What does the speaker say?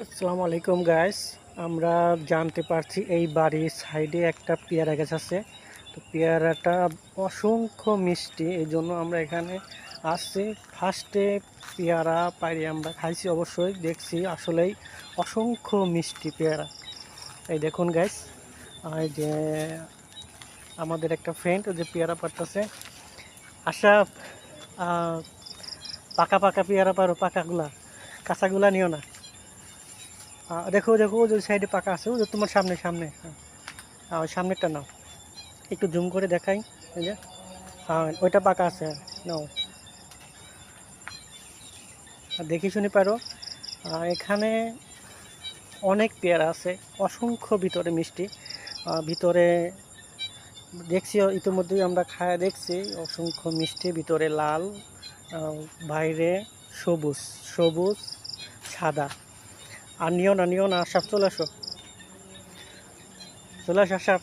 আসসালামু আলাইকুম গাইস। আমরা জানতে পারছি এই বাড়ির সাইডে একটা পেয়ারা গাছ আছে। তো পেয়ারাটা অসংখ্য মিষ্টি, এই জন্য আমরা এখানে আসছি। ফার্স্টে পেয়ারা পাইরে আমরা খাইছি, অবশ্যই দেখছি আসলেই অসংখ্য মিষ্টি পেয়ারা। এই দেখুন গাইস, এই যে আমাদের একটা ফ্রেন্ড ও যে পেয়ারা পাড়তেছে। আশা পাকা পাকা পেয়ারা পারো, পাকাগুলা, কাঁচাগুলা নিও না। দেখো দেখো, ওই যে সাইডে পাকা আছে, ওই যে তোমার সামনে সামনে, হ্যাঁ ওই সামনেরটা নাও, একটু জুম করে দেখাই। এই যে হ্যাঁ ওইটা পাকা আছে, নাও। আর দেখি শুনি পারো। এখানে অনেক পেয়ারা আছে, অসংখ্য ভিতরে মিষ্টি। ভিতরে দেখছি ইতিমধ্যেই আমরা খায় দেখছি, অসংখ্য মিষ্টি, ভিতরে লাল, বাইরে সবুজ সবুজ সাদা। আর নিও না নিও না, আশাপ চলে আসো, চলে আসো আশাপ।